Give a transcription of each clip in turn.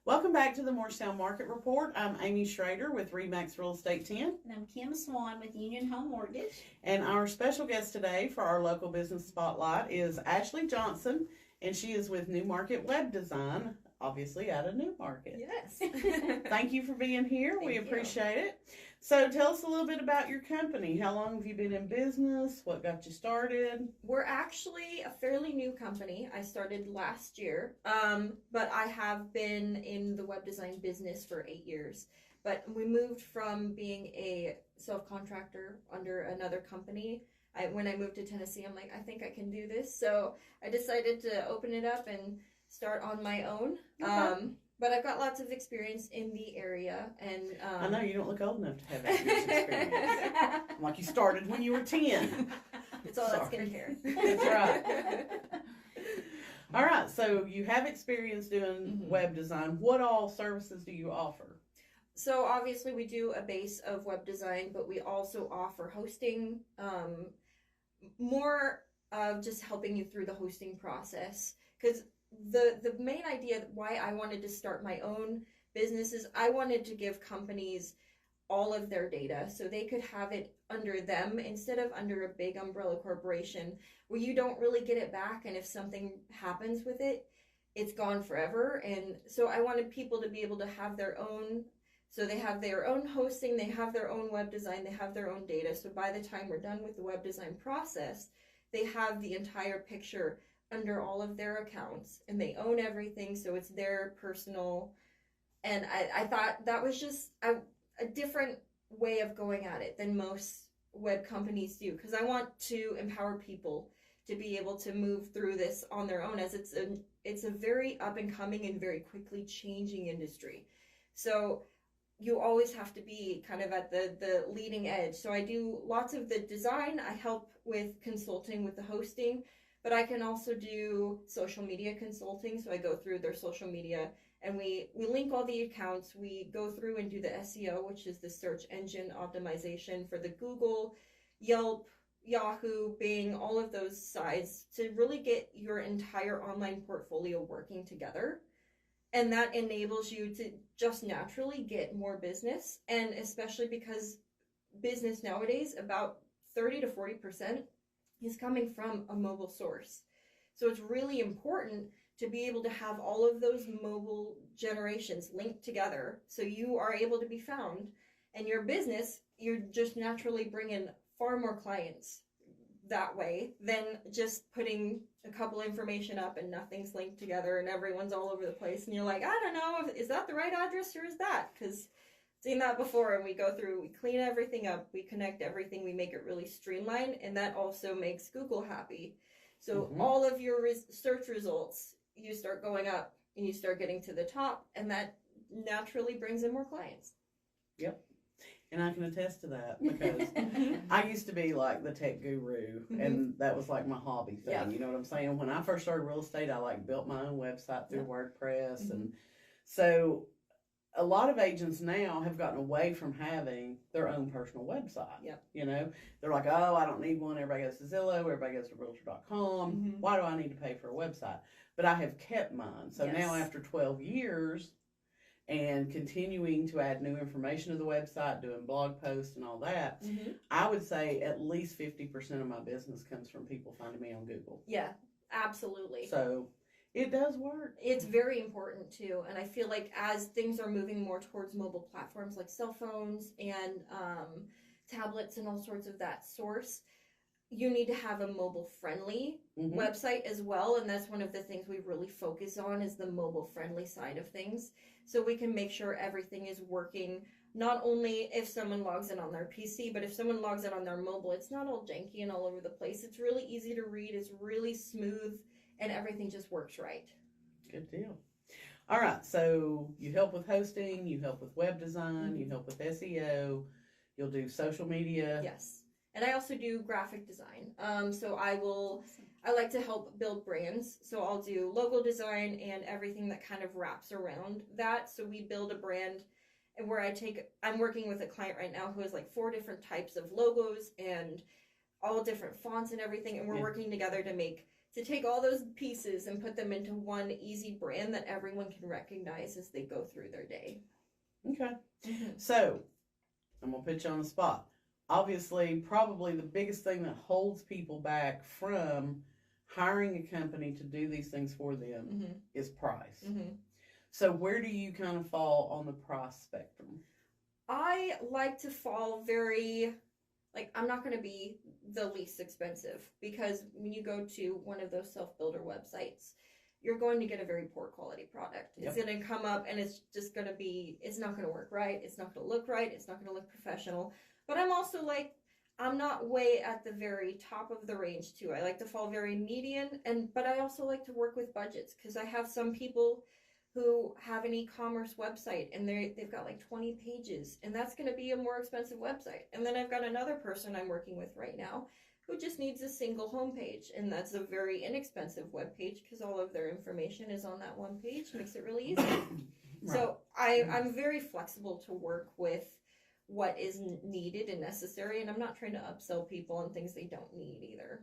Welcome back to the Morristown Market Report. I'm Amy Schrader with Remax Real Estate 10. And I'm Kim Swan with Union Home Mortgage. And our special guest today for our local business spotlight is Ashley Johnson, and she is with New Market Web Design, obviously out of New Market. Yes. Thank you for being here. We Thank appreciate it. So tell us a little bit about your company. How long have you been in business? What got you started? We're actually a fairly new company. I started last year, but I have been in the web design business for 8 years. But we moved from being a self-contractor under another company. When I moved to Tennessee, I'm like, I think I can do this. So I decided to open it up and start on my own. Okay. But I've got lots of experience in the area, and I know you don't look old enough to have that much experience. Like you started when you were 10. It's all that skincare. That's right. All right, so you have experience doing web design. What all services do you offer? So obviously we do a base of web design, but we also offer hosting, more of just helping you through the hosting process. Because the main idea why I wanted to start my own business is I wanted to give companies all of their data so they could have it under them instead of under a big umbrella corporation where you don't really get it back, and if something happens with it, it's gone forever. And so I wanted people to be able to have their own, so they have their own hosting, they have their own web design, they have their own data. So by the time we're done with the web design process, they have the entire picture under all of their accounts and they own everything, so it's their personal. And I thought that was just a different way of going at it than most web companies do, because I want to empower people to be able to move through this on their own, as it's a very up and coming and very quickly changing industry. So you always have to be kind of at the leading edge. So I do lots of the design, I help with consulting with the hosting, but I can also do social media consulting. So I go through their social media and we link all the accounts. We go through and do the SEO, which is the search engine optimization for the Google, Yelp, Yahoo, Bing, all of those sites to really get your entire online portfolio working together. And that enables you to just naturally get more business. And especially because business nowadays, about 30 to 40% is coming from a mobile source. So it's really important to be able to have all of those mobile generations linked together so you are able to be found. And your business, you're just naturally bringing far more clients that way than just putting a couple information up and nothing's linked together and everyone's all over the place. And you're like, I don't know, is that the right address or is that? Because seen that before, and we go through, we clean everything up, we connect everything, we make it really streamlined, and that also makes Google happy. So all of your search results, you start going up and you start getting to the top, and that naturally brings in more clients. Yep. And I can attest to that because I used to be like the tech guru, and that was like my hobby thing. Yeah. You know what I'm saying? When I first started real estate, I like built my own website through WordPress. And so a lot of agents now have gotten away from having their own personal website. Yep. You know, they're like, oh, I don't need one. Everybody goes to Zillow. Everybody goes to Realtor.com. Why do I need to pay for a website? But I have kept mine. So now after 12 years and continuing to add new information to the website, doing blog posts and all that, I would say at least 50% of my business comes from people finding me on Google. Yeah, absolutely. So it does work. It's very important too, and I feel like as things are moving more towards mobile platforms like cell phones and tablets and all sorts of that source, you need to have a mobile friendly website as well, and that's one of the things we really focus on is the mobile friendly side of things, so we can make sure everything is working, not only if someone logs in on their PC, but if someone logs in on their mobile, it's not all janky and all over the place. It's really easy to read, it's really smooth, and everything just works right. Good deal. All right, so you help with hosting, you help with web design, you help with SEO, you'll do social media. Yes, and I also do graphic design. So I like to help build brands. So I'll do logo design and everything that kind of wraps around that. So we build a brand, and where I'm working with a client right now who has like 4 different types of logos and all different fonts and everything, and we're working together to make to take all those pieces and put them into one easy brand that everyone can recognize as they go through their day. Okay. So, I'm going to put you on the spot. Obviously, probably the biggest thing that holds people back from hiring a company to do these things for them is price. So, where do you kind of fall on the price spectrum? I like to fall very, like, I'm not going to be the least expensive, because when you go to one of those self-builder websites, you're going to get a very poor quality product. It's going to come up and it's just going to be, it's not going to work right. It's not going to look right. It's not going to look professional. But I'm also like, I'm not way at the very top of the range too. I like to fall very median, but I also like to work with budgets, because I have some people who have an e-commerce website and they've got like 20 pages, and that's going to be a more expensive website. And then I've got another person I'm working with right now who just needs a single homepage, and that's a very inexpensive web page because all of their information is on that one page. Makes it really easy. Right. So I'm very flexible to work with what is needed and necessary, and I'm not trying to upsell people on things they don't need either.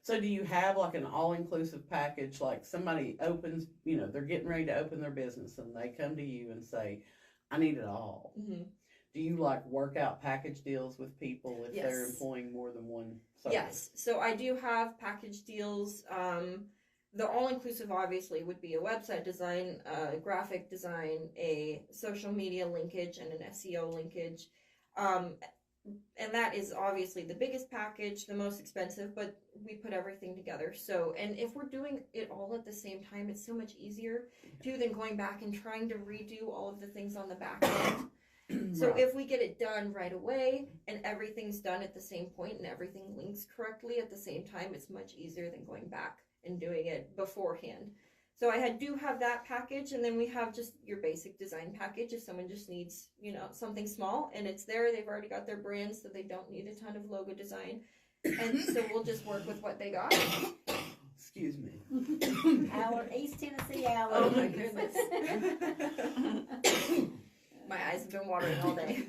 So do you have like an all-inclusive package, like somebody opens, they're getting ready to open their business and they come to you and say, I need it all. Do you like work out package deals with people if they're employing more than one service? Yes. So I do have package deals. The all-inclusive obviously would be a website design, graphic design, a social media linkage, and an SEO linkage. And that is obviously the biggest package, the most expensive, but we put everything together. So, and if we're doing it all at the same time, it's so much easier than going back and trying to redo all of the things on the back end. So if we get it done right away and everything's done at the same point and everything links correctly at the same time, it's much easier than going back and doing it beforehand. So I do have that package, and then we have just your basic design package if someone just needs, something small and it's there. They've already got their brand, so they don't need a ton of logo design. And so we'll just work with what they got. Excuse me. East Tennessee allergies. Oh my goodness. My eyes have been watering all day.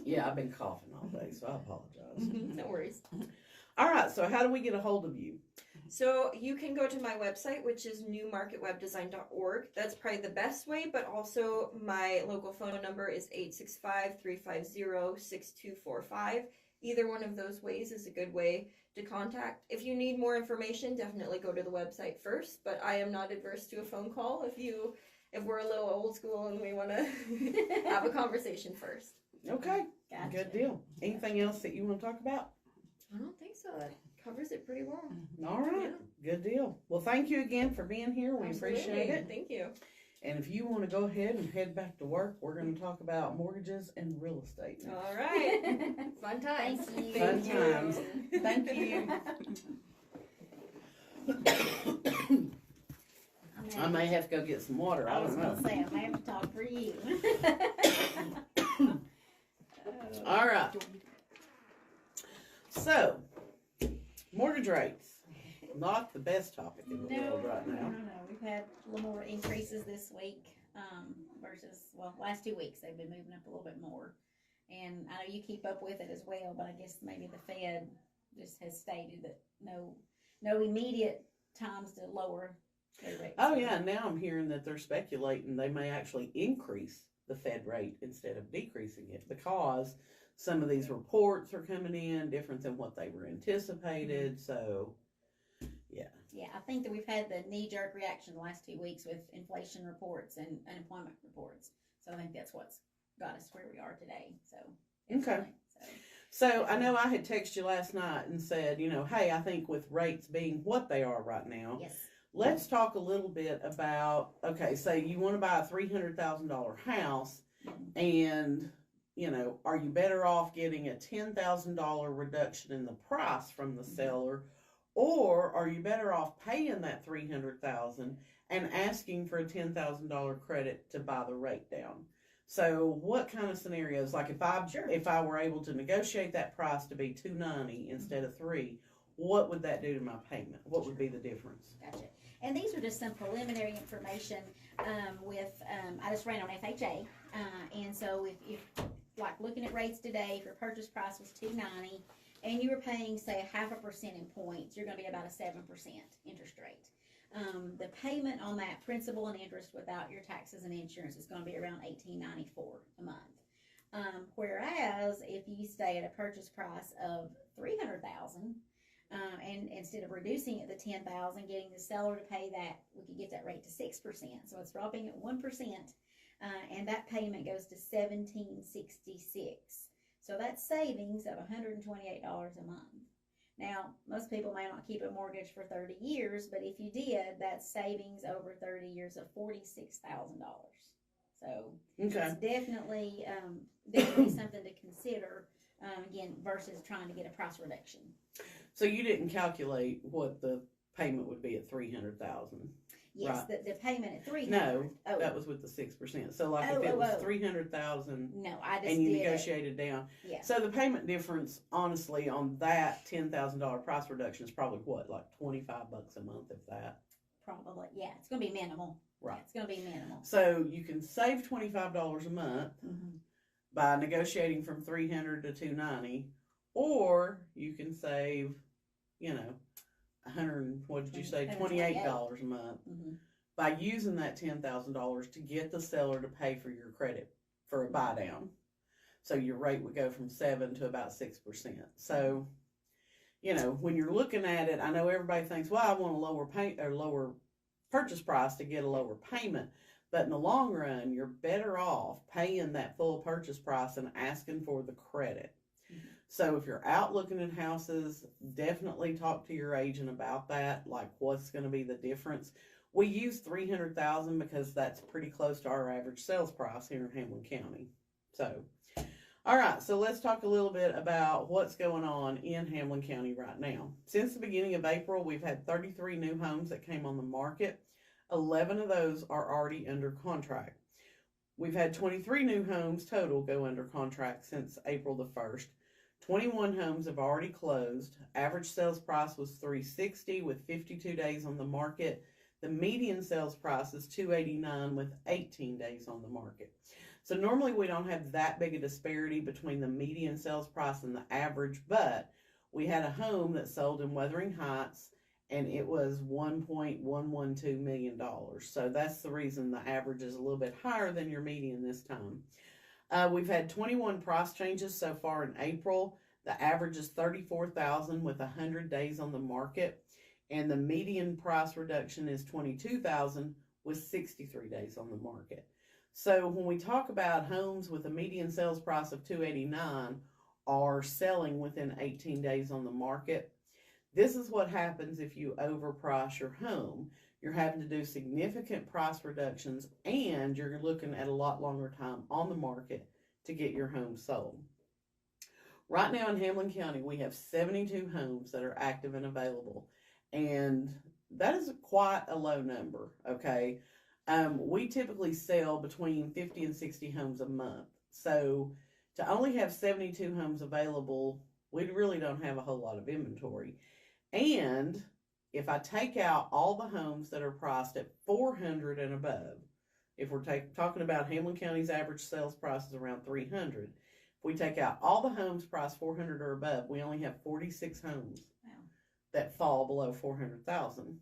Yeah, I've been coughing all day, so I apologize. No worries. All right, so how do we get a hold of you? So you can go to my website, which is newmarketwebdesign.org. That's probably the best way, but also my local phone number is 865-350-6245. Either one of those ways is a good way to contact. If you need more information, definitely go to the website first, but I am not adverse to a phone call if we're a little old school and we want to have a conversation first. Okay, Gotcha. Good deal. Anything else that you want to talk about? I don't think so. That covers it pretty well. All right. Yeah. Good deal. Well, thank you again for being here. We appreciate it. Thank you. And if you want to go ahead and head back to work, we're going to talk about mortgages and real estate. All right. Fun times. Thank you. Fun times. Thank you. I may have to go get some water. I was don't know. going to say, I may have to talk for you. All right. So, mortgage rates. Not the best topic in the world right now. No. We've had a little more increases this week versus, last 2 weeks they've been moving up a little bit more. And I know you keep up with it as well, but I guess maybe the Fed just has stated that no immediate times to lower their rates. Oh, yeah. Now I'm hearing that they're speculating they may actually increase the Fed rate instead of decreasing it because some of these reports are coming in different than what they were anticipated. So, yeah. Yeah, I think that we've had the knee-jerk reaction the last 2 weeks with inflation reports and unemployment reports. So I think that's what's got us where we are today. So okay. So I know I had texted you last night and said, hey, I think with rates being what they are right now, yes. Let's talk a little bit about, okay, say you want to buy a $300,000 house and, are you better off getting a $10,000 reduction in the price from the seller, or are you better off paying that $300,000 and asking for a $10,000 credit to buy the rate down? So what kind of scenarios, like if I were able to negotiate that price to be $290 instead of $300, what would that do to my payment? What would be the difference? Gotcha. And these are just some preliminary information I just ran on FHA. And so if like looking at rates today, if your purchase price was $290 and you were paying, say, 0.5% in points, you're going to be about a 7% interest rate. The payment on that principal and interest without your taxes and insurance is going to be around $18.94 a month. Whereas if you stay at a purchase price of $300,000, and instead of reducing it to $10,000, getting the seller to pay that, we could get that rate to 6%. So it's dropping at 1%, and that payment goes to $1,766. So that's savings of $128 a month. Now, most people may not keep a mortgage for 30 years, but if you did, that's savings over 30 years of $46,000. So it's definitely something to consider, again, versus trying to get a price reduction. So you didn't calculate what the payment would be at $300,000? Yes, right. the payment at $300,000. No, that was with the 6%. So like if it was $300,000, no, I just and you negotiated down. Yeah. So the payment difference, honestly, on that $10,000 price reduction is probably what, like $25 a month, if that. Probably, yeah. It's going to be minimal. Right. Yeah, it's going to be minimal. So you can save $25 a month by negotiating from $300 to $290, or you can save, what did you say, $28 a month by using that $10,000 to get the seller to pay for your credit for a buy down. So your rate would go from 7 to about 6%. So, when you're looking at it, I know everybody thinks, well, I want a lower purchase price to get a lower payment. But in the long run, you're better off paying that full purchase price and asking for the credit. So if you're out looking at houses, definitely talk to your agent about that, like what's going to be the difference. We use $300,000 because that's pretty close to our average sales price here in Hamlin County. So, all right, so let's talk a little bit about what's going on in Hamlin County right now. Since the beginning of April, we've had 33 new homes that came on the market. 11 of those are already under contract. We've had 23 new homes total go under contract since April the 1st. 21 homes have already closed. Average sales price was $360 with 52 days on the market. The median sales price is $289 with 18 days on the market. So normally we don't have that big a disparity between the median sales price and the average, but we had a home that sold in Wuthering Heights and it was $1.112 million. So that's the reason the average is a little bit higher than your median this time. We've had 21 price changes so far in April. The average is $34,000 with 100 days on the market. And the median price reduction is $22,000 with 63 days on the market. So when we talk about homes with a median sales price of $289 are selling within 18 days on the market, this is what happens if you overprice your home. You're having to do significant price reductions and you're looking at a lot longer time on the market to get your home sold. Right now in Hamlin County, we have 72 homes that are active and available. And that is quite a low number, okay? We typically sell between 50 and 60 homes a month. So to only have 72 homes available, we really don't have a whole lot of inventory. And if I take out all the homes that are priced at $400 and above, if we're talking about Hamlin County's average sales price is around $300, if we take out all the homes priced $400 or above, we only have 46 homes that fall below $400,000.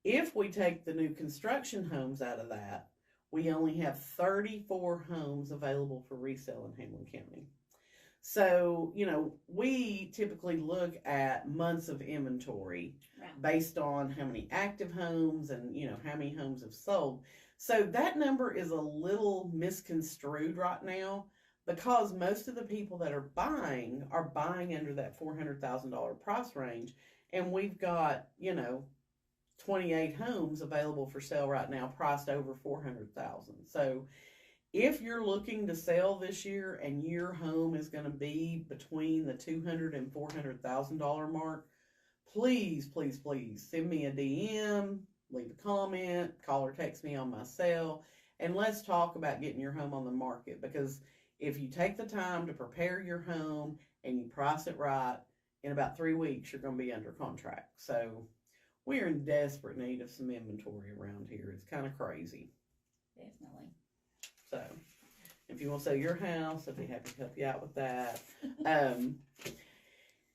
If we take the new construction homes out of that, we only have 34 homes available for resale in Hamlin County. So, we typically look at months of inventory based on how many active homes and, how many homes have sold. So that number is a little misconstrued right now because most of the people that are buying under that $400,000 price range. And we've got, 28 homes available for sale right now priced over $400,000. So if you're looking to sell this year and your home is going to be between the $200,000 and $400,000 mark, please, please, please send me a DM, leave a comment, call or text me on my cell, and let's talk about getting your home on the market. Because if you take the time to prepare your home and you price it right, in about 3 weeks, you're going to be under contract. So we're in desperate need of some inventory around here. It's kind of crazy. Definitely. So if you want to sell your house, I'd be happy to help you out with that.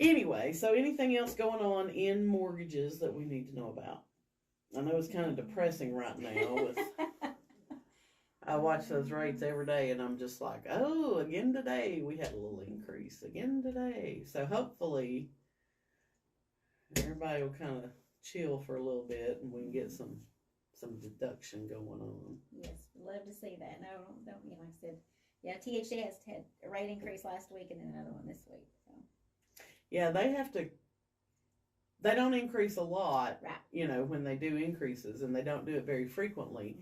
Anyway, so anything else going on in mortgages that we need to know about? I know it's kind of depressing right now. I watch those rates every day, and I'm just like, oh, again today we had a little increase. Again today. So hopefully everybody will kind of chill for a little bit, and we can get some deduction going on. Yes, love to see that. No, don't like I said. Yeah, THC has had a rate increase last week and then another one this week. So. Yeah, they don't increase a lot, right. You know, when they do increases, and they don't do it very frequently,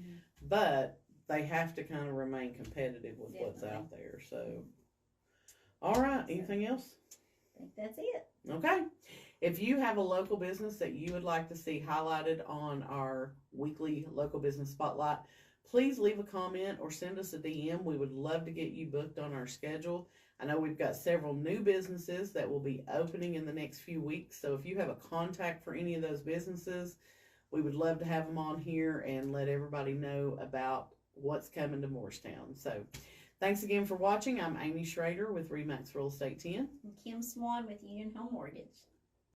but they have to kind of remain competitive with what's out there. So, all right, anything else? I think that's it. Okay. If you have a local business that you would like to see highlighted on our weekly local business spotlight, please leave a comment or send us a DM. We would love to get you booked on our schedule. I know we've got several new businesses that will be opening in the next few weeks. So if you have a contact for any of those businesses, we would love to have them on here and let everybody know about what's coming to Morristown. So thanks again for watching. I'm Amy Schrader with Remax Real Estate 10. And Kim Swan with Union Home Mortgage.